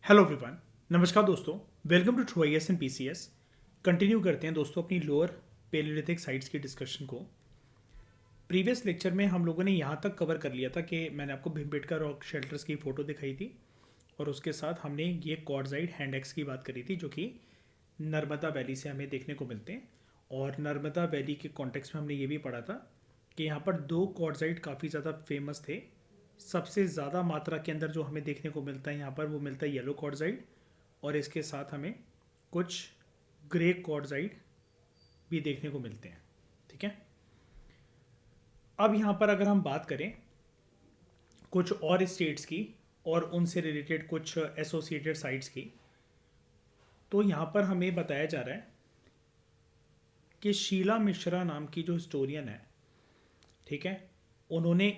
Hello everyone. नमस्कार दोस्तों, welcome to True IAS and PCS. Continue करते हैं दोस्तों अपनी लोअर पेलियोलिथिक साइट्स की डिस्कशन को। प्रीवियस लेक्चर में हम लोगों ने यहाँ तक कवर कर लिया था कि मैंने आपको भीमबेटका रॉक शेल्टर्स की फ़ोटो दिखाई थी और उसके साथ हमने ये क्वार्टजाइट हैंड एक्स की बात करी थी जो कि नर्मदा वैली से हमें देखने को मिलते हैं। और नर्मदा वैली के कॉन्टेक्स्ट में हमने ये भी पढ़ा था कि यहाँ पर दो क्वार्टजाइट काफ़ी ज़्यादा फेमस थे। सबसे ज़्यादा मात्रा के अंदर जो हमें देखने को मिलता है यहाँ पर वो मिलता है येलो क्वार्टजाइट, और इसके साथ हमें कुछ ग्रे क्वार्टजाइट भी देखने को मिलते हैं। ठीक है, अब यहाँ पर अगर हम बात करें कुछ और स्टेट्स की और उनसे रिलेटेड कुछ एसोसिएटेड साइट्स की, तो यहाँ पर हमें बताया जा रहा है कि शीला मिश्रा नाम की जो हिस्टोरियन है, ठीक है, उन्होंने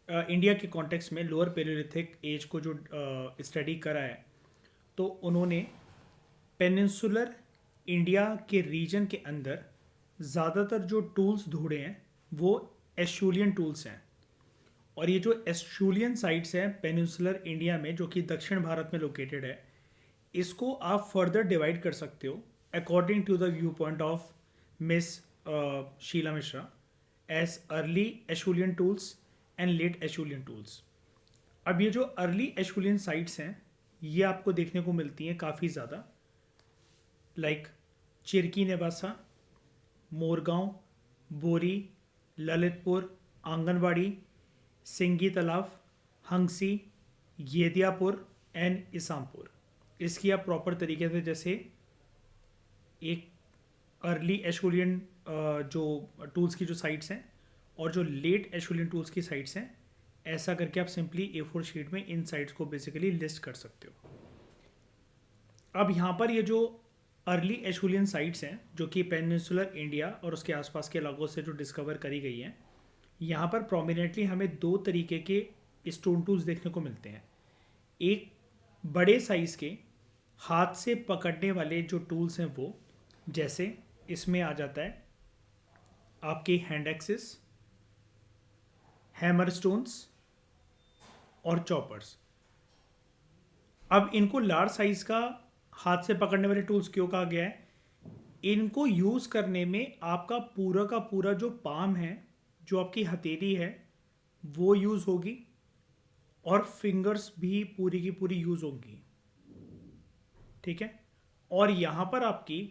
इंडिया के कॉन्टेक्स्ट में लोअर पेलियोलिथिक एज को जो स्टडी करा है, तो उन्होंने पेनिनसुलर इंडिया के रीजन के अंदर ज़्यादातर जो टूल्स ढूंढे हैं वो एशुलियन टूल्स हैं। और ये जो एशुलियन साइट्स हैं पेनिनसुलर इंडिया में जो कि दक्षिण भारत में लोकेटेड है, इसको आप फर्दर डिवाइड कर सकते हो according to the view point of miss Sheela Mishra as early Acheulian tools and late Acheulian tools. अब ये जो अर्ली एशुलियन साइट्स हैं ये आपको देखने को मिलती हैं काफ़ी ज़्यादा, लाइक चिरकी नेवासा, मोरगांव, बोरी, ललितपुर, आंगनवाड़ी, सिंगी तालाब, हंगसी, येदियापुर एंड इसामपुर। इसकी आप प्रॉपर तरीके से जैसे एक अर्ली एशुलियन जो टूल्स की जो साइट्स हैं और जो लेट एशुलियन टूल्स की साइट्स हैं, ऐसा करके आप सिंपली A4 शीट में इन साइट्स को बेसिकली लिस्ट कर सकते हो। अब यहाँ पर ये जो अर्ली एशुलियन साइट्स हैं जो कि पेनिनसुलर इंडिया और उसके आसपास के इलाकों से जो डिस्कवर करी गई हैं, यहाँ पर प्रोमिनेंटली हमें दो तरीके के स्टोन टूल्स देखने को मिलते हैं। एक बड़े साइज़ के हाथ से पकड़ने वाले जो टूल्स हैं वो, जैसे इसमें आ जाता है आपके हैंड एक्सिस, हैमर स्टोन्स और चॉपर्स। अब इनको लार्ज साइज का हाथ से पकड़ने वाले टूल्स क्यों कहा गया है? इनको यूज़ करने में आपका पूरा का पूरा जो पाम है, जो आपकी हथेली है, वो यूज़ होगी और फिंगर्स भी पूरी की पूरी यूज़ होंगी। ठीक है, और यहाँ पर आपकी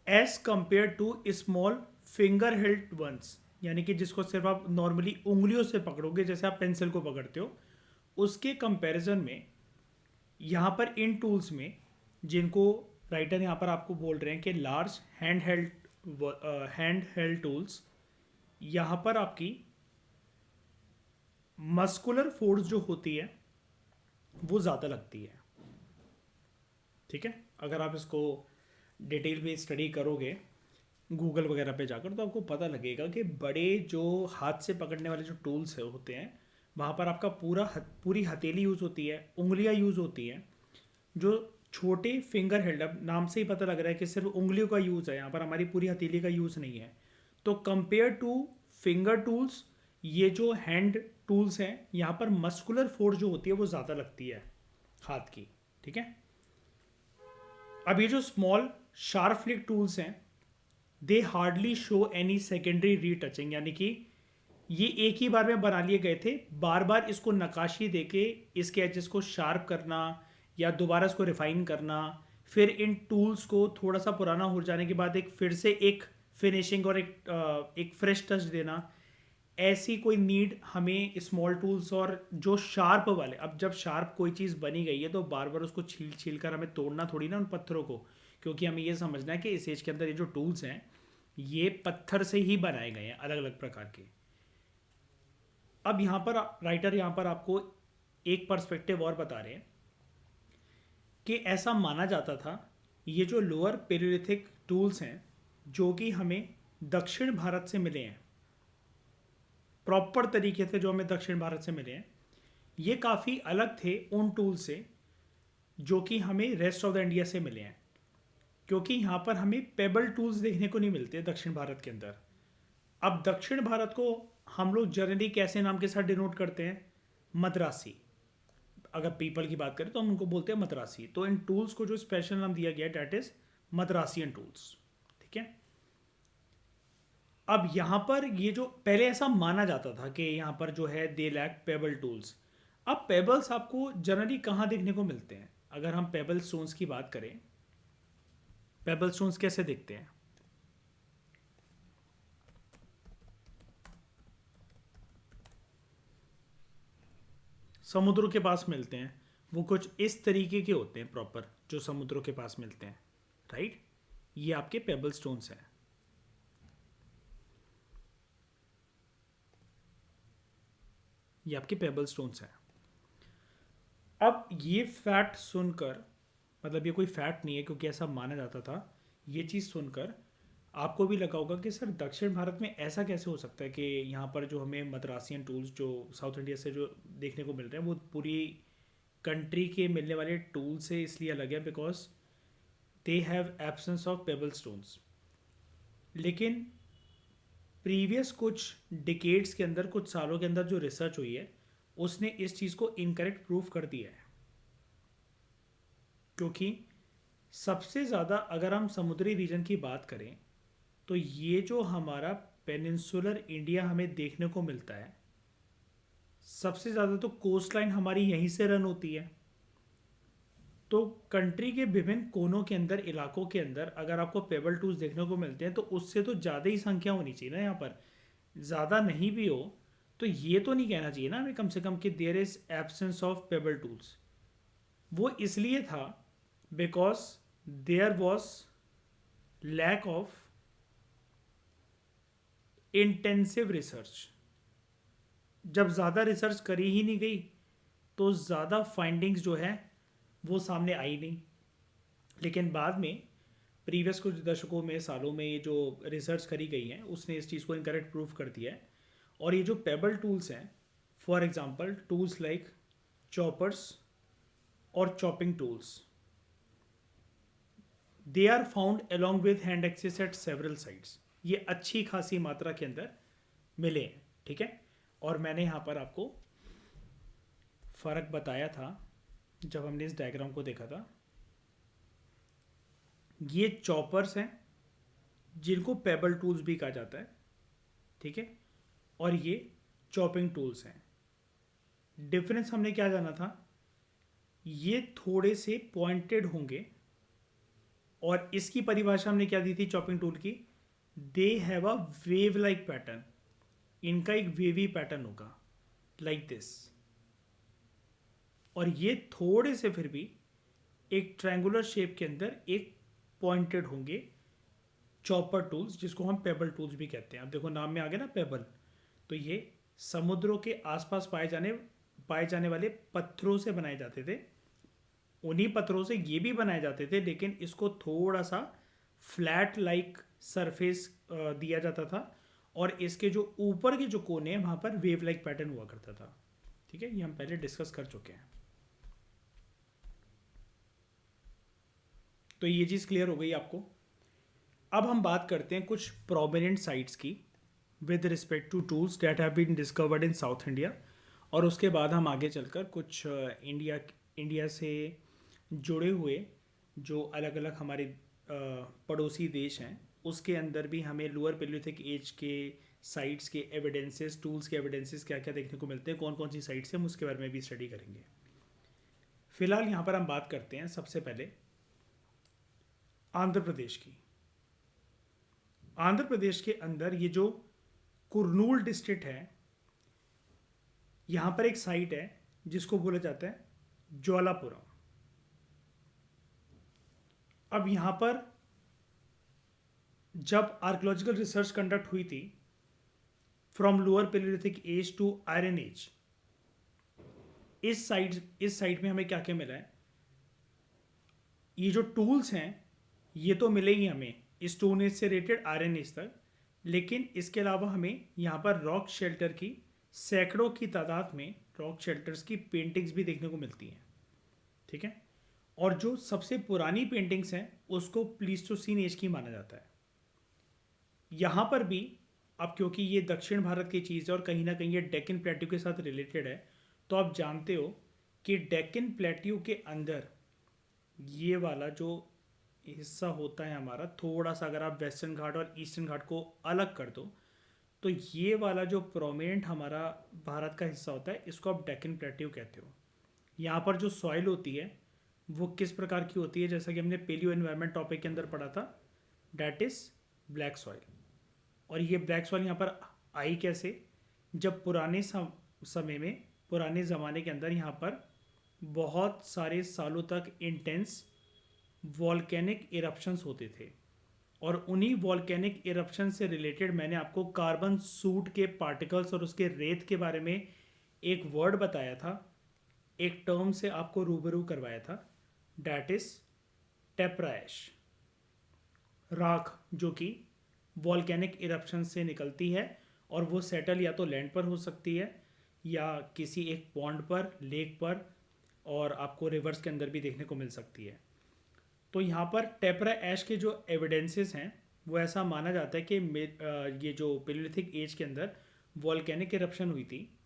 as compare to small finger held ones, यानी कि जिसको सिर्फ आप नॉर्मली उंगलियों से पकड़ोगे जैसे आप पेंसिल को पकड़ते हो, उसके कंपैरिजन में यहाँ पर इन टूल्स में, जिनको राइटर यहाँ पर आपको बोल रहे हैं कि लार्ज हैंड हेल्ड टूल्स, यहाँ पर आपकी मस्कुलर फोर्स जो होती है वो ज़्यादा लगती है। ठीक है, अगर आप इसको डिटेल में स्टडी करोगे गूगल वगैरह पे जाकर, तो आपको पता लगेगा कि बड़े जो हाथ से पकड़ने वाले जो टूल्स होते हैं वहाँ पर आपका पूरी हथेली यूज़ होती है, उंगलियाँ यूज़ होती हैं। जो छोटे फिंगर हेल्ड, अब नाम से ही पता लग रहा है कि सिर्फ उंगलियों का यूज़ है, यहाँ पर हमारी पूरी हथेली का यूज़ नहीं है। तो कंपेयर टू फिंगर टूल्स, ये जो हैंड टूल्स हैं यहाँ पर मस्कुलर फोर्स जो होती है वो ज़्यादा लगती है हाथ की। ठीक है, अब ये जो स्मॉल शार्प फ्लिक टूल्स हैं, they hardly show any secondary retouching, यानी कि ये एक ही बार में बना लिए गए थे। बार बार इसको नकाशी देके इसके एजेस को शार्प करना या दोबारा इसको रिफाइन करना, फिर इन टूल्स को थोड़ा सा पुराना हो जाने के बाद एक फिर से एक फिनिशिंग और एक फ्रेश टच देना, ऐसी कोई नीड हमें स्मॉल टूल्स और जो शार्प वाले, अब जब शार्प कोई चीज़ बनी गई है तो बार बार उसको छील छील कर हमें तोड़ना थोड़ी ना उन पत्थरों को, क्योंकि हमें ये समझना है कि इस एज के अंदर ये जो टूल्स हैं ये पत्थर से ही बनाए गए हैं अलग अलग प्रकार के। अब यहाँ पर राइटर यहाँ पर आपको एक पर्सपेक्टिव और बता रहे हैं कि ऐसा माना जाता था ये जो लोअर पेलियोलिथिक टूल्स हैं जो कि हमें दक्षिण भारत से मिले हैं, प्रॉपर तरीके से जो हमें दक्षिण भारत से मिले हैं, ये काफ़ी अलग थे उन टूल से जो कि हमें रेस्ट ऑफ द इंडिया से मिले हैं, क्योंकि यहाँ पर हमें पेबल टूल्स देखने को नहीं मिलते दक्षिण भारत के अंदर। अब दक्षिण भारत को हम लोग जनरली कैसे नाम के साथ डिनोट करते हैं? मद्रासी। अगर पीपल की बात करें तो हम उनको बोलते हैं मद्रासी। तो इन टूल्स को जो स्पेशल नाम दिया गया डैट इज मद्रासियन टूल्स। ठीक है। अब यहाँ पर ये जो पहले ऐसा माना जाता था कि यहाँ पर जो है दे लैक पेबल टूल्स। अब पेबल्स आपको जनरली कहाँ देखने को मिलते हैं? अगर हम पेबल स्टोन्स की बात करें, पेबल स्टोन्स कैसे दिखते हैं? समुद्रों के पास मिलते हैं। वो कुछ इस तरीके के होते हैं प्रॉपर, जो समुद्रों के पास मिलते हैं, राइट। ये आपके पेबल स्टोन्स हैं। ये आपके पेबल स्टोन्स हैं। अब ये फैक्ट सुनकर, मतलब ये कोई फैक्ट नहीं है क्योंकि ऐसा माना जाता था, ये चीज़ सुनकर आपको भी लगा होगा कि सर दक्षिण भारत में ऐसा कैसे हो सकता है कि यहाँ पर जो हमें मद्रासियन टूल्स जो साउथ इंडिया से जो देखने को मिल रहे हैं वो पूरी कंट्री के मिलने वाले टूल से इसलिए अलग है because they have absence of payable stones. लेकिन प्रीवियस कुछ डिकेड्स के अंदर, कुछ सालों के अंदर जो रिसर्च हुई है उसने इस चीज़ को इनकरेक्ट प्रूफ कर दिया है। क्योंकि सबसे ज़्यादा अगर हम समुद्री रीजन की बात करें तो ये जो हमारा पेनिनसुलर इंडिया हमें देखने को मिलता है, सबसे ज़्यादा तो कोस्ट लाइन हमारी यहीं से रन होती है। तो कंट्री के विभिन्न कोनों के अंदर, इलाकों के अंदर अगर आपको पेबल टूल्स देखने को मिलते हैं तो उससे तो ज़्यादा ही संख्या होनी चाहिए ना। यहाँ पर ज़्यादा नहीं भी हो तो ये तो नहीं कहना चाहिए ना हमें कम से कम कि there is absence of pebble tools. वो इसलिए था because there was lack of intensive research. जब ज़्यादा रिसर्च करी ही नहीं गई तो ज़्यादा फाइंडिंग्स जो है वो सामने आई नहीं। लेकिन बाद में प्रीवियस कुछ दशकों में, सालों में ये जो रिसर्च करी गई है उसने इस चीज़ को इनकरेक्ट प्रूफ कर दिया है। और ये जो पेबल टूल्स हैं, for example tools like choppers और chopping tools, they are found along with hand axes at several sites. ये अच्छी खासी मात्रा के अंदर मिले हैं। ठीक है। और मैंने यहाँ पर आपको फ़र्क बताया था जब हमने इस डायग्राम को देखा था। ये चॉपर्स हैं जिनको पेबल टूल्स भी कहा जाता है। ठीक है। और ये चॉपिंग टूल्स हैं। डिफरेंस हमने क्या जाना था, ये थोड़े से पॉइंटेड होंगे। और इसकी परिभाषा हमने क्या दी थी चॉपिंग टूल की, they have a wave like pattern. इनका एक वेवी पैटर्न होगा लाइक दिस। और ये थोड़े से फिर भी एक ट्रायंगुलर शेप के अंदर एक पॉइंटेड होंगे चॉपर टूल्स, जिसको हम पेबल टूल्स भी कहते हैं। अब देखो नाम में आ गया ना पेबल, तो ये समुद्रों के आसपास पाए जाने वाले पत्थरों से बनाए जाते थे। उन्हीं पत्थरों से ये भी बनाए जाते थे, लेकिन इसको थोड़ा सा फ्लैट लाइक सरफेस दिया जाता था और इसके जो ऊपर के जो कोने हैं वहाँ पर वेव लाइक पैटर्न हुआ करता था। ठीक है। ये हम पहले डिस्कस कर चुके हैं। तो ये चीज़ क्लियर हो गई आपको। अब हम बात करते हैं कुछ प्रोमिनेंट साइट्स की with respect to tools that have been discovered in South India. और उसके बाद हम आगे चलकर कुछ इंडिया से जुड़े हुए जो अलग अलग हमारे पड़ोसी देश हैं उसके अंदर भी हमें लोअर पेलियोलिथिक एज के साइट्स के एविडेंसेस, टूल्स के एविडेंसेस क्या क्या देखने को मिलते हैं, कौन कौन सी साइट्स हैं, हम उसके बारे में भी स्टडी करेंगे। फिलहाल यहाँ पर हम बात करते हैं सबसे पहले आंध्र प्रदेश की। आंध्र प्रदेश के अंदर ये जो कुर्नूल डिस्ट्रिक्ट है, यहाँ पर एक साइट है जिसको बोला जाता है ज्वालापुरम। अब यहाँ पर जब आर्कियोलॉजिकल रिसर्च कंडक्ट हुई थी from lower paleolithic age to iron age, इस साइट में हमें क्या क्या मिला है, ये जो टूल्स हैं ये तो मिले ही हमें स्टोन एज से रिलेटेड आयरन एज तक, लेकिन इसके अलावा हमें यहाँ पर रॉक शेल्टर की सैकड़ों की तादाद में रॉक शेल्टर्स की पेंटिंग्स भी देखने को मिलती हैं। ठीक है। और जो सबसे पुरानी पेंटिंग्स हैं उसको प्लीस्टोसीन एज की माना जाता है। यहाँ पर भी अब क्योंकि ये दक्षिण भारत की चीज़ है और कहीं ना कहीं ये डेक्कन प्लेट्यू के साथ रिलेटेड है, तो आप जानते हो कि डेक्कन प्लेट्यू के अंदर ये वाला जो हिस्सा होता है हमारा, थोड़ा सा अगर आप वेस्टर्न घाट और ईस्टर्न घाट को अलग कर दो, तो ये वाला जो प्रोमिनेंट हमारा भारत का हिस्सा होता है, इसको आप डेक्कन प्लेट्यू कहते हो। यहाँ पर जो सॉइल होती है वो किस प्रकार की होती है, जैसा कि हमने पेलियो एनवायरनमेंट टॉपिक के अंदर पढ़ा था, डैट इज़ ब्लैक सॉइल। और ये ब्लैक सॉइल यहाँ पर आई कैसे, जब पुराने समय में, पुराने ज़माने के अंदर यहाँ पर बहुत सारे सालों तक इंटेंस वॉल्केनिक इरप्शंस होते थे, और उन्हीं वॉल्केनिक इरप्शन से रिलेटेड मैंने आपको कार्बन सूट के पार्टिकल्स और उसके रेत के बारे में एक वर्ड बताया था, एक टर्म से आपको रूबरू करवाया था, डैट इज टेप्रा ऐश, राख जो कि वॉल्केनिक इरप्शन से निकलती है, और वो सेटल या तो लैंड पर हो सकती है या किसी एक पॉन्ड पर, लेक पर, और आपको रिवर्स के अंदर भी देखने को मिल सकती है। तो यहाँ पर टेप्रा ऐश के जो एविडेंसेस हैं वो ऐसा माना जाता है कि ये जो पेलियोलिथिक एज के अंदर वॉल्केनिक इरप्शन हुई थी,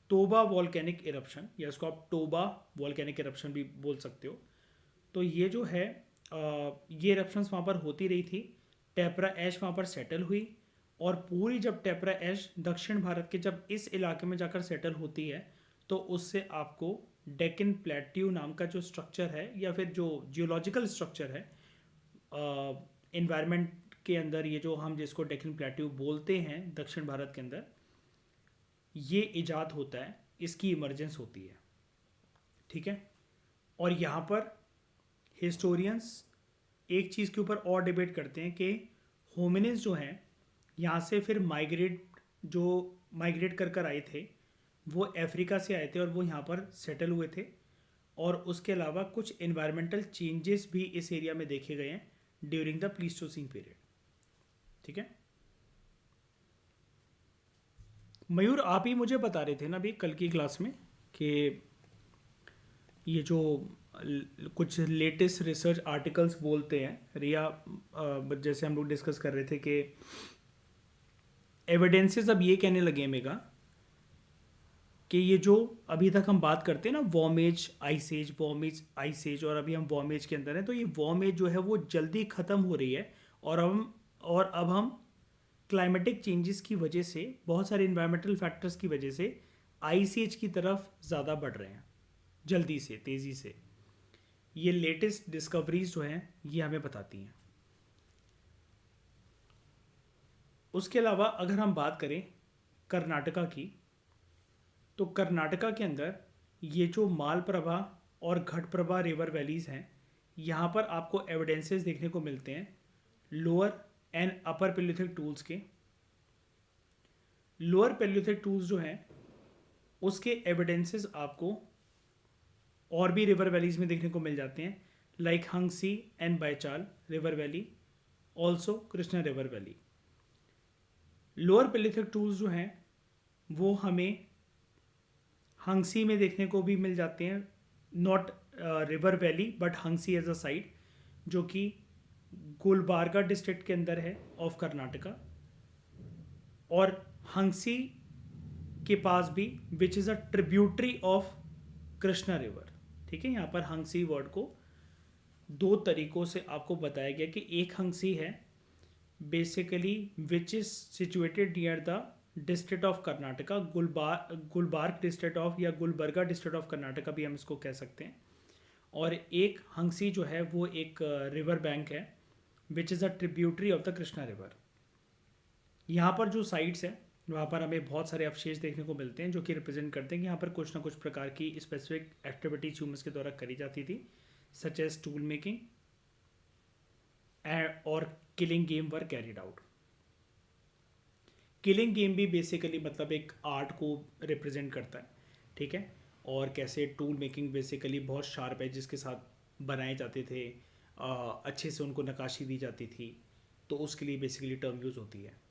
तोबा वॉल्केनिक इरप्शन, या इसको आप टोबा वॉल्केनिक इरप्शन भी बोल सकते हो। तो ये जो है ये इरप्शंस वहाँ पर होती रही थी, टेप्रा ऐश वहाँ पर सेटल हुई, और पूरी जब टेप्रा ऐश दक्षिण भारत के जब इस इलाके में जाकर सेटल होती है, तो उससे आपको डेक्कन प्लेट्यू नाम का जो स्ट्रक्चर है, या फिर जो जियोलॉजिकल स्ट्रक्चर है इन्वायरमेंट के अंदर, ये जो हम जिसको डेक्कन प्लेट्यू बोलते हैं दक्षिण भारत के अंदर, ये इजाद होता है, इसकी इमरजेंस होती है। ठीक है। और यहाँ पर हिस्टोरियंस एक चीज़ के ऊपर और डिबेट करते हैं कि होमिनिन्स जो हैं यहाँ से फिर माइग्रेट कर आए थे, वो अफ्रीका से आए थे और वो यहाँ पर सेटल हुए थे, और उसके अलावा कुछ इन्वायरमेंटल चेंजेस भी इस एरिया में देखे गए हैं ड्यूरिंग द प्लीस्टोसीन पीरियड। ठीक है। मयूर, आप ही मुझे बता रहे थे ना अभी कल की क्लास में कि ये जो कुछ लेटेस्ट रिसर्च आर्टिकल्स बोलते हैं रिया, जैसे हम लोग डिस्कस कर रहे थे कि एविडेंसेस अब ये कहने लगे मेगा कि ये जो अभी तक हम बात करते हैं ना वॉर्म एज आइस एज, और अभी हम वॉर्म एज के अंदर हैं, तो ये वॉर्म एज जो है वो जल्दी ख़त्म हो रही है, और अब हम क्लाइमेटिक चेंजेस की वजह से, बहुत सारे इन्वायरमेंटल फैक्टर्स की वजह से आइस एज की तरफ ज़्यादा बढ़ रहे हैं, जल्दी से, तेज़ी से। ये लेटेस्ट डिस्कवरीज जो हैं ये हमें बताती हैं। उसके अलावा अगर हम बात करें कर्नाटका की, तो कर्नाटका के अंदर ये जो मालप्रभा और घटप्रभा रिवर वैलीज़ हैं, यहाँ पर आपको एविडेंसेस देखने को मिलते हैं lower and upper paleolithic tools के। लोअर पेलियोलिथिक टूल्स जो हैं उसके एविडेंसेस आपको और भी रिवर वैलीज़ में देखने को मिल जाते हैं, like Hunsgi and Baichbal river valley, also Krishna river valley. Lower palaeolithic tools जो हैं वो हमें हंगसी में देखने को भी मिल जाते हैं, not river valley but Hunsgi as a site, जो कि गुलबार्गा डिस्ट्रिक्ट के अंदर है ऑफ कर्नाटका, और हंगसी के पास भी which is a tributary of Krishna river. ठीक है। यहाँ पर हंगसी वर्ड को दो तरीकों से आपको बताया गया कि एक हंगसी है basically which is situated near the district of Karnataka, Gulbarga district of, या गुलबर्गा डिस्ट्रिक्ट ऑफ कर्नाटका भी हम इसको कह सकते हैं, और एक हंगसी जो है वो एक रिवर बैंक है which is a tributary of the Krishna river. यहाँ पर जो साइट्स हैं वहाँ पर हमें बहुत सारे अवशेष देखने को मिलते हैं जो कि रिप्रेजेंट करते हैं कि यहाँ पर कुछ ना कुछ प्रकार की स्पेसिफिक एक्टिविटीज ह्यूमंस के द्वारा करी जाती थी, सच एज टूल मेकिंग और किलिंग गेम वर कैरिड आउट। किलिंग गेम भी बेसिकली मतलब एक आर्ट को रिप्रेजेंट करता है। ठीक है। और कैसे टूल मेकिंग बेसिकली बहुत शार्प एजेस के साथ बनाए जाते थे, अच्छे से उनको नक्काशी दी जाती थी, तो उसके लिए बेसिकली टर्म यूज़ होती है।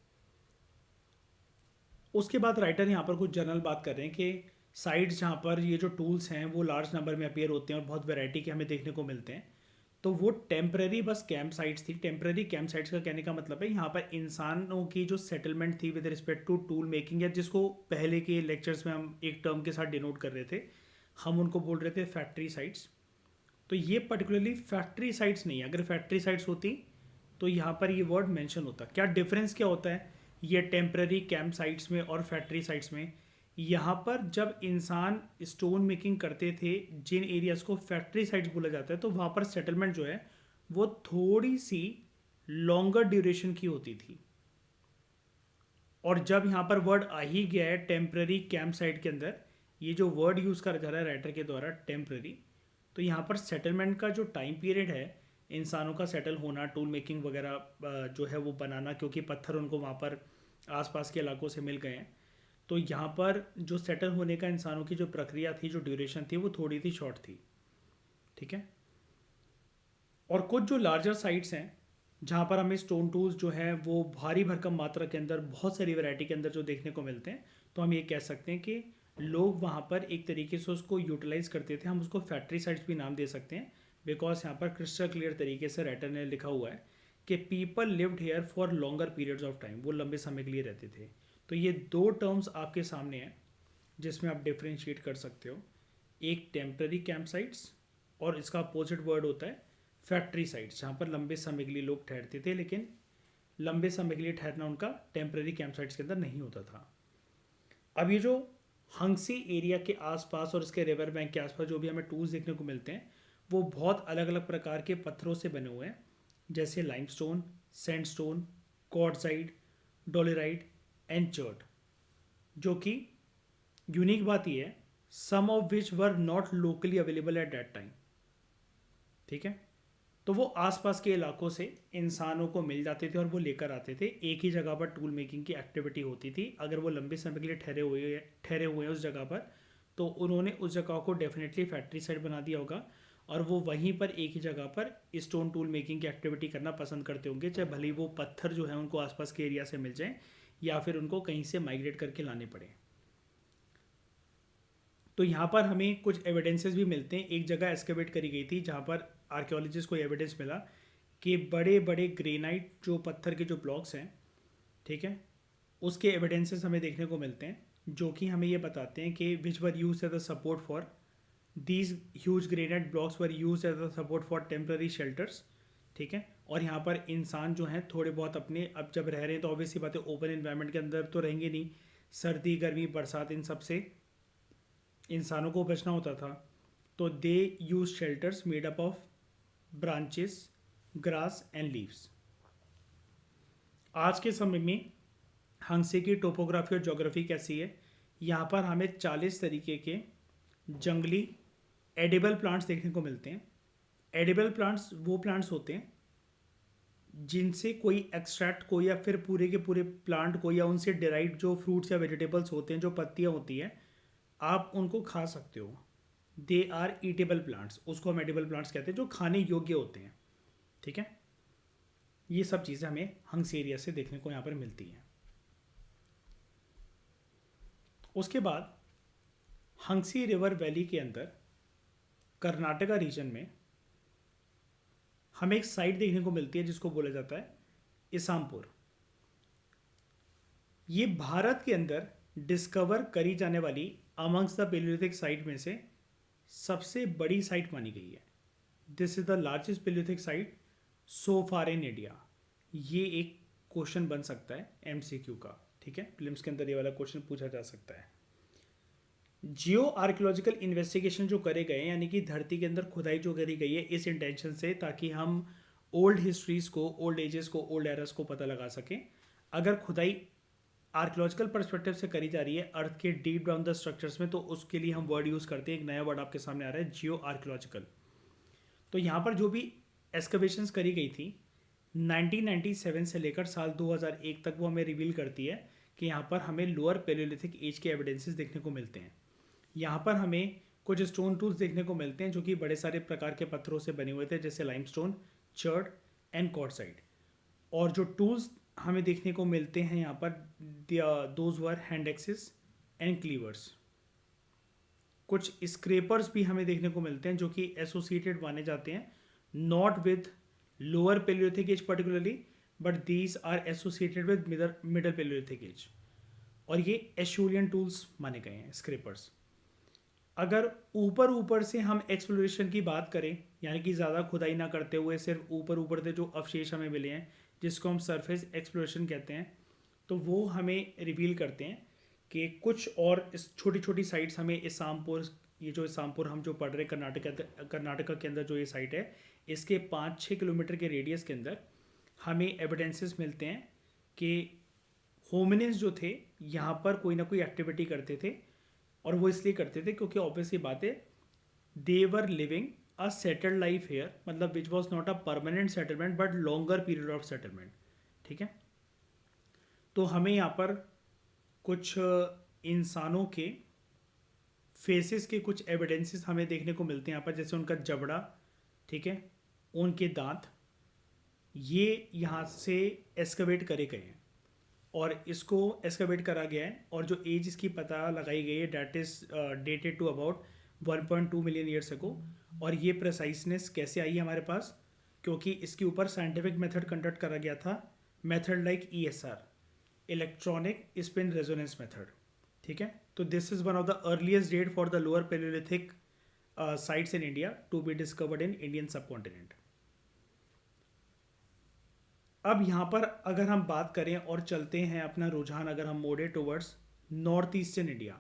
उसके बाद राइटर यहाँ पर कुछ जनरल बात कर रहे हैं कि साइट्स जहाँ पर ये जो टूल्स हैं वो लार्ज नंबर में अपीयर होते हैं और बहुत वैरायटी के हमें देखने को मिलते हैं, तो वो टेम्पररी बस कैंप साइट्स थी। टेम्पररी कैंप साइट्स का कहने का मतलब है यहाँ पर इंसानों की जो सेटलमेंट थी with respect to tool making, या जिसको पहले के लेक्चर्स में हम एक टर्म के साथ डिनोट कर रहे थे, हम उनको बोल रहे थे फैक्ट्री साइट्स। तो ये पर्टिकुलरली फैक्ट्री साइट्स नहीं है। अगर फैक्ट्री साइट्स होती तो यहाँ पर ये वर्ड मेंशन होता। क्या डिफरेंस क्या होता है ये टेम्पररी कैंप साइट्स में और फैक्ट्री साइट्स में? यहाँ पर जब इंसान स्टोन मेकिंग करते थे, जिन एरियाज को फैक्ट्री साइट्स बोला जाता है, तो वहाँ पर सेटलमेंट जो है वो थोड़ी सी लॉन्गर ड्यूरेशन की होती थी। और जब यहाँ पर वर्ड आ ही गया है टेम्पररी कैंप साइट के अंदर, ये जो वर्ड यूज़ करा जा रहा है राइटर के द्वारा टेम्पररी, तो यहाँ पर सेटलमेंट का जो टाइम पीरियड है, इंसानों का सेटल होना, टूल मेकिंग वगैरह जो है वो बनाना, क्योंकि पत्थर उनको वहाँ पर आसपास के इलाकों से मिल गए हैं, तो यहाँ पर जो सेटल होने का इंसानों की जो प्रक्रिया थी, जो ड्यूरेशन थी, वो थोड़ी सी शॉर्ट थी। ठीक है। और कुछ जो लार्जर साइट्स हैं जहाँ पर हमें स्टोन टूल्स जो हैं वो भारी भरकम मात्रा के अंदर, बहुत सारी वैरायटी के अंदर जो देखने को मिलते हैं, तो हम ये कह सकते हैं कि लोग वहाँ पर एक तरीके से उसको यूटिलाइज करते थे। हम उसको फैक्ट्री साइट्स भी नाम दे सकते हैं, बिकॉज यहाँ पर क्रिस्टल क्लियर तरीके से राइटर ने लिखा हुआ है कि people lived here for longer periods of time, वो लंबे समय के लिए रहते थे। तो ये दो टर्म्स आपके सामने हैं जिसमें आप डिफ्रेंशिएट कर सकते हो, एक टेम्पररी कैंप साइट्स और इसका अपोजिट वर्ड होता है फैक्ट्री साइट्स, जहाँ पर लंबे समय के लिए लोग ठहरते थे, लेकिन लंबे समय के लिए ठहरना उनका टेम्पररी कैंप साइट्स के अंदर नहीं होता था। अब ये जो हंगसी एरिया के आसपास और इसके रिवर बैंक के आसपास जो भी हमें टूल्स देखने को मिलते हैं, वो बहुत अलग अलग प्रकार के पत्थरों से बने हुए हैं, जैसे limestone, sandstone, quartzite, dolerite and chert. जो कि यूनिक बात यह है, some of which were not locally available at that time. ठीक है। तो वो आसपास के इलाकों से इंसानों को मिल जाते थे और वो लेकर आते थे। एक ही जगह पर टूल मेकिंग की एक्टिविटी होती थी। अगर वो लंबे समय के लिए ठहरे हुए हैं उस जगह पर, तो उन्होंने उस जगह को डेफिनेटली फैक्ट्री साइड बना दिया होगा, और वो वहीं पर एक ही जगह पर स्टोन टूल मेकिंग की एक्टिविटी करना पसंद करते होंगे, चाहे भले ही वो पत्थर जो है उनको आसपास के एरिया से मिल जाए या फिर उनको कहीं से माइग्रेट करके लाने पड़े। तो यहाँ पर हमें कुछ एविडेंसेस भी मिलते हैं। एक जगह एस्केवेट करी गई थी जहाँ पर आर्कियोलॉजिस्ट को एविडेंस मिला कि बड़े बड़े ग्रेनाइट जो पत्थर के जो ब्लॉक्स हैं, ठीक है, उसके एविडेंसेस हमें देखने को मिलते हैं, जो कि हमें ये बताते हैं कि which were used as a support for these huge granite blocks were used as a support for temporary shelters. ठीक है। और यहाँ पर इंसान जो हैं थोड़े बहुत अपने, अब जब रह रहे हैं तो ऑब्वियसली बात है ओपन इन्वायरमेंट के अंदर तो रहेंगे नहीं, सर्दी गर्मी बरसात इन सब से इंसानों को बचना होता था, तो they use shelters made up of branches, grass and leaves. आज के समय में हंगसे की टोपोग्राफी और ज्योग्राफी कैसी है? यहाँ पर हमें 40 तरीके के जंगली एडिबल प्लांट्स देखने को मिलते हैं। एडिबल प्लांट्स वो प्लांट्स होते हैं जिनसे कोई एक्सट्रैक्ट को, या फिर पूरे के पूरे प्लांट को, या उनसे डिराइव जो फ्रूट्स या वेजिटेबल्स होते हैं, जो पत्तियाँ होती हैं, आप उनको खा सकते हो। दे आर ईटेबल प्लांट्स, उसको हम एडिबल प्लांट्स कहते हैं, जो खाने योग्य होते हैं। ठीक है। ये सब चीज़ें हमें हंग्स एरिया से देखने को यहाँ पर मिलती हैं। उसके बाद हंगसी रिवर वैली के अंदर कर्नाटका रीजन में हमें एक साइट देखने को मिलती है जिसको बोला जाता है इसामपुर। ये भारत के अंदर डिस्कवर करी जाने वाली अमंग्स द पेलियोलिथिक साइट में से सबसे बड़ी साइट मानी गई है। This is the largest paleolithic site so far in India. ये एक क्वेश्चन बन सकता है एमसीक्यू का। ठीक है, प्रीलिम्स के अंदर ये वाला क्वेश्चन पूछा जा सकता है। जियो आर्कियोलॉजिकल इन्वेस्टिगेशन जो करे गए, यानी कि धरती के अंदर खुदाई जो करी गई है इस इंटेंशन से, ताकि हम ओल्ड हिस्ट्रीज को, ओल्ड एजेस को, ओल्ड एरस को पता लगा सकें। अगर खुदाई आर्कियोलॉजिकल पर्सपेक्टिव से करी जा रही है अर्थ के डीप डाउन द स्ट्रक्चर्स में, तो उसके लिए हम वर्ड यूज़ करते हैं, एक नया वर्ड आपके सामने आ रहा है, जियो आर्कियोलॉजिकल। तो यहाँ पर जो भी एक्सकवेशंस करी गई थी 1997 से लेकर साल 2001 तक, वो हमें रिवील करती है कि यहाँ पर हमें लोअर पेलियोलिथिक एज के एविडेंसेस देखने को मिलते हैं। यहाँ पर हमें कुछ स्टोन टूल्स देखने को मिलते हैं जो कि बड़े सारे प्रकार के पत्थरों से बने हुए थे, जैसे लाइमस्टोन, चर्ट एंड क्वार्ट्जाइट। और जो टूल्स हमें देखने को मिलते हैं यहाँ पर, those were hand axes and cleavers. कुछ स्क्रेपर्स भी हमें देखने को मिलते हैं जो कि एसोसिएटेड माने जाते हैं not with lower Paleolithic age particularly, but these are associated with middle Paleolithic age. और ये एशूरियन टूल्स माने गए हैं स्क्रेपर्स. अगर ऊपर ऊपर से हम एक्सप्लोरेशन की बात करें, यानी कि ज़्यादा खुदाई ना करते हुए सिर्फ ऊपर ऊपर से जो अवशेष हमें मिले हैं जिसको हम सरफेस एक्सप्लोरेशन कहते हैं, तो वो हमें रिवील करते हैं कि कुछ और इस छोटी छोटी साइट्स हमें इसामपुर, ये जो इसामपुर हम जो पढ़ रहे हैं कर्नाटका के अंदर जो ये साइट है, इसके 5-6 किलोमीटर के रेडियस के अंदर हमें एविडेंसेस मिलते हैं कि होमिनिन्स जो थे यहाँ पर कोई ना कोई एक्टिविटी करते थे. और वो इसलिए करते थे क्योंकि ऑब्वियसली बात है, they were living a settled life here, मतलब which was not a permanent settlement but longer period of settlement. ठीक है, तो हमें यहाँ पर कुछ इंसानों के फेसेस के कुछ एविडेंसेस हमें देखने को मिलते हैं यहाँ पर, जैसे उनका जबड़ा, ठीक है, उनके दांत, ये यहाँ से एस्कवेट करे गए हैं और इसको एस्कवेट करा गया है. और जो एज इसकी पता लगाई गई है that is dated to about 1.2 million years ago. और ये प्रेसाइसनेस कैसे आई है हमारे पास, क्योंकि इसके ऊपर साइंटिफिक मेथड कंडक्ट करा गया था, method like ESR, electronic spin resonance method. ठीक है, तो this is one of the earliest date for the lower paleolithic sites in India to be discovered in Indian subcontinent. अब यहाँ पर अगर हम बात करें और चलते हैं अपना रुझान अगर हम मोड़े टुवर्ड्स नॉर्थ ईस्टर्न इंडिया,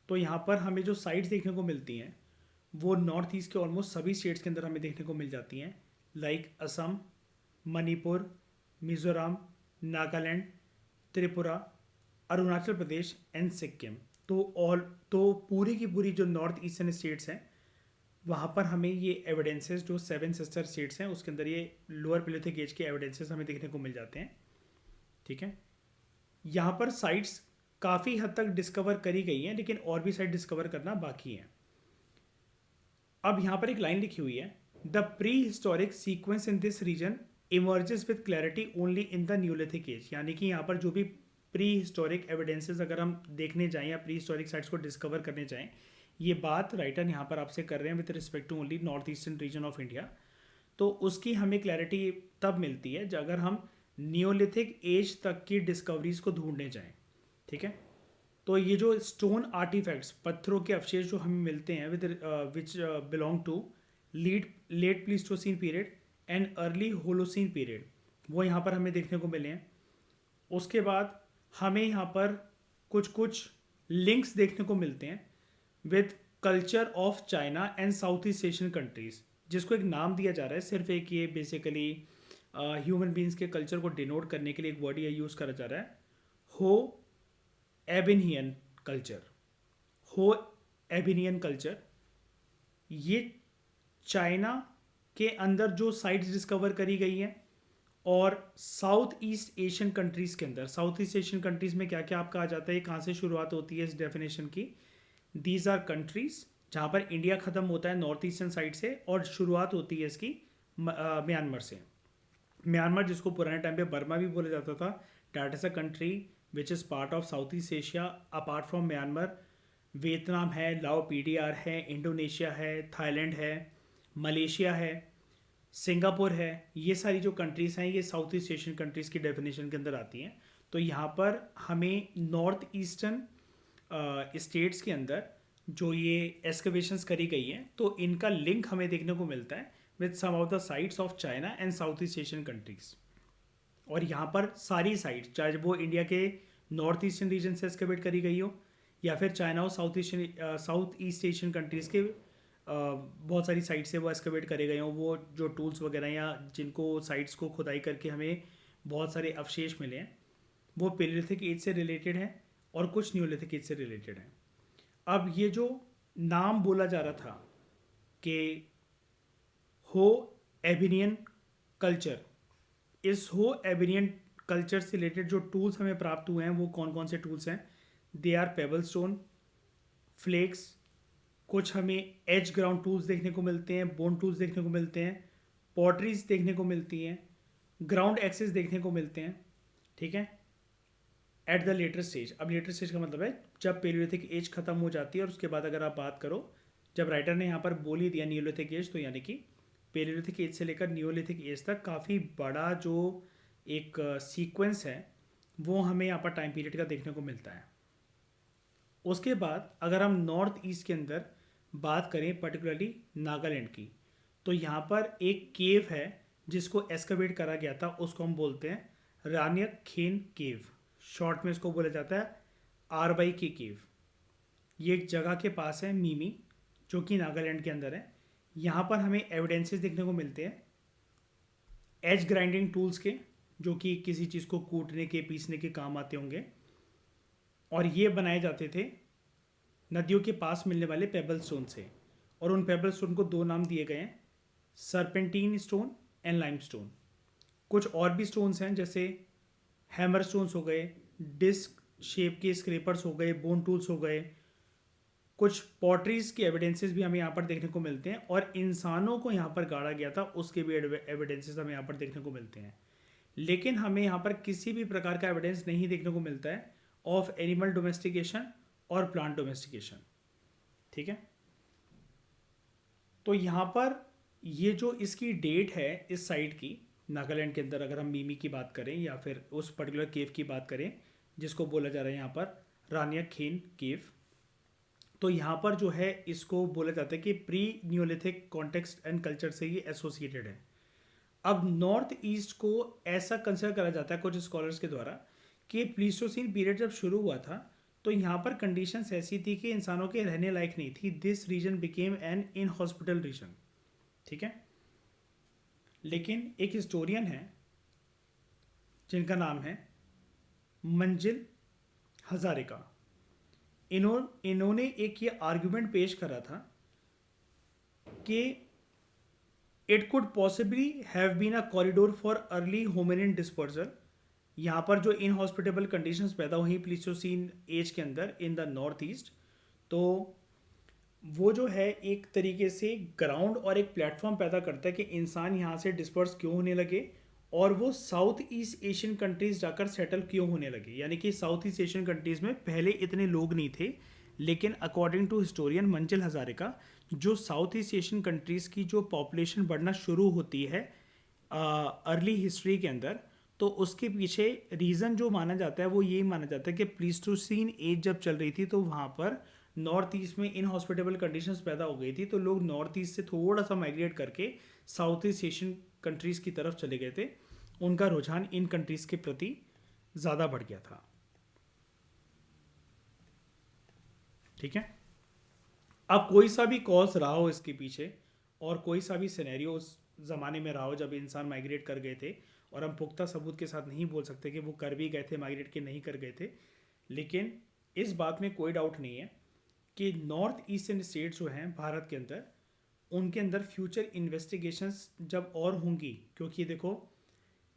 तो यहाँ पर हमें जो साइट्स देखने को मिलती हैं वो नॉर्थ ईस्ट के ऑलमोस्ट सभी स्टेट्स के अंदर हमें देखने को मिल जाती हैं, लाइक असम, मणिपुर, मिज़ोरम, नागालैंड, त्रिपुरा, अरुणाचल प्रदेश एंड सिक्किम. तो पूरी की पूरी जो नॉर्थ ईस्टर्न स्टेट्स हैं वहाँ पर हमें ये एविडेंसेस जो 7 सिस्टर स्टेट्स हैं उसके अंदर ये लोअर पेलियोलिथिक एज के एविडेंसेस हमें देखने को मिल जाते हैं. ठीक है, यहाँ पर साइट्स काफ़ी हद तक डिस्कवर करी गई हैं, लेकिन और भी साइट डिस्कवर करना बाकी हैं. अब यहाँ पर एक लाइन लिखी हुई है, the prehistoric sequence in this region emerges with clarity only in the neolithic age. यानी कि यहाँ पर जो भी प्री हिस्टोरिक एविडेंसेस अगर हम देखने जाएँ या प्री हिस्टोरिक साइट्स को डिस्कवर करने जाएँ, ये बात राइटर यहाँ पर आपसे कर रहे हैं with respect to only north eastern region of India, तो उसकी हमें क्लैरिटी तब मिलती है जब अगर हम न्योलिथिक एज तक की डिस्कवरीज को ढूंढने जाएं. ठीक है, तो ये जो स्टोन आर्टिफैक्ट्स, पत्थरों के अवशेष जो हमें मिलते हैं with which belong to late pleistocene period and early holocene period, वो यहाँ पर हमें देखने को मिले हैं. उसके बाद हमें यहाँ पर कुछ लिंक्स देखने को मिलते हैं with culture of China and South East Asian countries, जिसको एक नाम दिया जा रहा है सिर्फ एक, ये बेसिकली ह्यूमन बींग्स के कल्चर को डिनोट करने के लिए एक वर्ड ये यूज़ करा जा रहा है, हो एबिनियन कल्चर. हो एबिनियन कल्चर ये चाइना के अंदर जो साइट्स डिस्कवर करी गई हैं और साउथ ईस्ट एशियन कंट्रीज़ के अंदर. साउथ ईस्ट एशियन कंट्रीज़ में क्या क्या आपका आ जाता है, कहाँ से शुरुआत होती है इस डेफिनेशन की. दीज आर कंट्रीज़ जहाँ पर इंडिया ख़त्म होता है नॉर्थ ईस्टर्न साइड से और शुरुआत होती है इसकी म्यांमार से. म्यांमार जिसको पुराने टाइम पे बर्मा भी बोला जाता था, that is a country which is part of south east Asia. Apart from Myanmar Vietnam है, लाओ PDR है, इंडोनेशिया है, थाईलैंड है, मलेशिया है, सिंगापुर है. ये सारी जो कंट्रीज़ हैं ये साउथ ईस्ट एशियन कंट्रीज़ की डेफिनेशन के अंदर आती हैं. तो यहाँ पर हमें नॉर्थ ईस्टर्न स्टेट्स के अंदर जो ये एक्सकवेशंस करी गई हैं तो इनका लिंक हमें देखने को मिलता है with some of the sites of China and South East Asian countries. और यहाँ पर सारी साइट्स, चाहे वो इंडिया के नॉर्थ ईस्टर्न रीजन से एक्सकवेट करी गई हो या फिर चाइना और साउथ ईस्ट एशियन कंट्रीज़ के बहुत सारी साइट से वो एक्सकवेट करे गए हों, वो जो टूल्स वगैरह या जिनको साइट्स को खुदाई करके हमें बहुत सारे अवशेष मिले हैं, वो पेलियोलिथिक एज से रिलेटेड हैं और कुछ न्यूलिथिक एज से रिलेटेड हैं. अब ये जो नाम बोला जा रहा था कि हो एबिनियन कल्चर, इस हो एबिनियन कल्चर से रिलेटेड जो टूल्स हमें प्राप्त हुए हैं वो कौन कौन से टूल्स हैं. They are pebble stone, flakes, कुछ हमें एज ग्राउंड टूल्स देखने को मिलते हैं, बोन टूल्स देखने को मिलते हैं, पॉटरीज देखने को मिलती हैं, ग्राउंड एक्सेस देखने को मिलते हैं. ठीक है, एट द लेटर स्टेज. अब लेटर स्टेज का मतलब है जब पेलियोलिथिक एज खत्म हो जाती है और उसके बाद अगर आप बात करो, जब राइटर ने यहाँ पर बोल ही दिया न्यूलिथिक एज, तो यानी कि पेलियोलिथिक एज से लेकर नियोलिथिक एज तक काफ़ी बड़ा जो एक सीक्वेंस है वो हमें यहाँ पर टाइम पीरियड का देखने को मिलता है। उसके बाद अगर हम नॉर्थ ईस्ट के अंदर बात करें पर्टिकुलरली नागालैंड की, तो यहाँ पर एक केव है जिसको एस्कवेट करा गया था, उसको हम बोलते हैं रान्यक खेन केव। शॉर्ट में इसको बोला जाता है आरवाई के केव। ये एक जगह के पास है मीमी, जो कि नागालैंड के अंदर है। यहाँ पर हमें एविडेंसेस देखने को मिलते हैं एज ग्राइंडिंग टूल्स के, जो कि किसी चीज़ को कूटने के पीसने के काम आते होंगे, और ये बनाए जाते थे नदियों के पास मिलने वाले पेबल स्टोन से। और उन पेबल स्टोन को दो नाम दिए गए हैं, सरपेंटीन स्टोन एंड लाइम स्टोन। कुछ और भी स्टोन्स हैं जैसे हैमर स्टोन्स हो गए, डिस्क शेप के स्क्रेपर्स हो गए, बोन टूल्स हो गए। कुछ पॉटरीज के एविडेंसेस भी हमें यहाँ पर देखने को मिलते हैं, और इंसानों को यहाँ पर गाड़ा गया था उसके भी एविडेंसेस हमें यहाँ पर देखने को मिलते हैं। लेकिन हमें यहाँ पर किसी भी प्रकार का एविडेंस नहीं देखने को मिलता है ऑफ एनिमल डोमेस्टिकेशन और प्लांट डोमेस्टिकेशन। ठीक है, तो यहाँ पर ये जो इसकी डेट है इस साइट की, नागालैंड के अंदर अगर हम मीमी की बात करें या फिर उस पर्टिकुलर केव की बात करें जिसको बोला जा रहा है यहाँ पर रानियक खेन केव, तो यहाँ पर जो है इसको बोला जाता है कि pre Neolithic context and culture से ये एसोसिएटेड है। अब नॉर्थ ईस्ट को ऐसा कंसिडर करा जाता है कुछ स्कॉलर्स के द्वारा कि प्लीस्टोसीन पीरियड जब शुरू हुआ था तो यहाँ पर कंडीशंस ऐसी थी कि इंसानों के रहने लायक नहीं थी। This region became an inhospitable region. ठीक है, लेकिन एक हिस्टोरियन है जिनका नाम है मंजिल हजारिका, इन्होंने एक ये आर्ग्यूमेंट पेश करा था कि it could possibly have been a corridor for early hominin dispersal. यहाँ पर जो इनहॉस्पिटेबल कंडीशंस पैदा हुई प्लीस्टोसीन एज के अंदर इन द नॉर्थ ईस्ट, तो वो जो है एक तरीके से ग्राउंड और एक प्लेटफॉर्म पैदा करता है कि इंसान यहाँ से डिस्पर्स क्यों होने लगे और वो साउथ ईस्ट एशियन कंट्रीज जाकर सेटल क्यों होने लगे। यानी कि साउथ ईस्ट एशियन कंट्रीज में पहले इतने लोग नहीं थे, लेकिन अकॉर्डिंग टू हिस्टोरियन मंजिल हजारिका, जो साउथ ईस्ट एशियन कंट्रीज की जो पॉपुलेशन बढ़ना शुरू होती है अर्ली हिस्ट्री के अंदर, तो उसके पीछे रीज़न जो माना जाता है वो यही माना जाता है कि प्लीस्टोसीन एज जब चल रही थी तो वहाँ पर नॉर्थ ईस्ट में इनहॉस्पिटेबल कंडीशंस पैदा हो गई थी, तो लोग नॉर्थ ईस्ट से थोड़ा सा माइग्रेट करके साउथ ईस्ट एशियन कंट्रीज़ की तरफ चले गए थे। उनका रुझान इन कंट्रीज़ के प्रति ज़्यादा बढ़ गया था। ठीक है, अब कोई सा भी कॉज रहा हो इसके पीछे और कोई सा भी सिनेरियो उस ज़माने में रहा हो जब इंसान माइग्रेट कर गए थे, और हम पुख्ता सबूत के साथ नहीं बोल सकते कि वो कर भी गए थे माइग्रेट के नहीं कर गए थे, लेकिन इस बात में कोई डाउट नहीं है कि नॉर्थ ईस्टर्न स्टेट्स जो हैं भारत के अंदर, उनके अंदर फ्यूचर इन्वेस्टिगेशंस जब और होंगी, क्योंकि देखो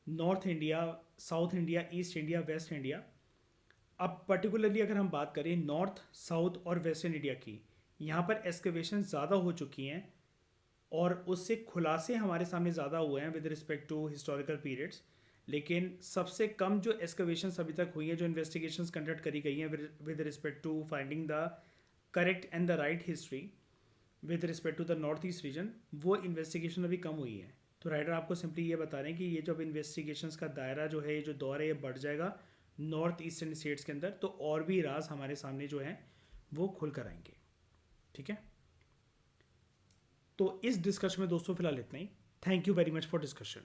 north India, south India, east India, waste India, अब पर्टिकुलरली अगर हम बात करें नॉर्थ, साउथ और वेस्टर्न इंडिया की, यहाँ पर एक्सकवेशन ज़्यादा हो चुकी हैं और उससे खुलासे हमारे सामने ज़्यादा हुए हैं with respect to historical periods. लेकिन सबसे कम जो एक्सकवेशंस अभी तक हुई हैं, जो इन्वेस्टिगेशंस कंडक्ट करी गई हैं with respect to finding the correct and the right history with respect to the north east region, वो इन्वेस्टिगेशन अभी कम हुई है। तो राइटर आपको सिंपली ये बता रहे हैं कि ये जब इन्वेस्टिगेशंस का दायरा जो है, ये जो दौर है, ये बढ़ जाएगा नॉर्थ ईस्टर्न स्टेट्स के अंदर, तो और भी राज हमारे सामने जो हैं वो खुल कर आएंगे। ठीक है, तो इस डिस्कशन में दोस्तों फिलहाल इतना ही। Thank you very much for discussion.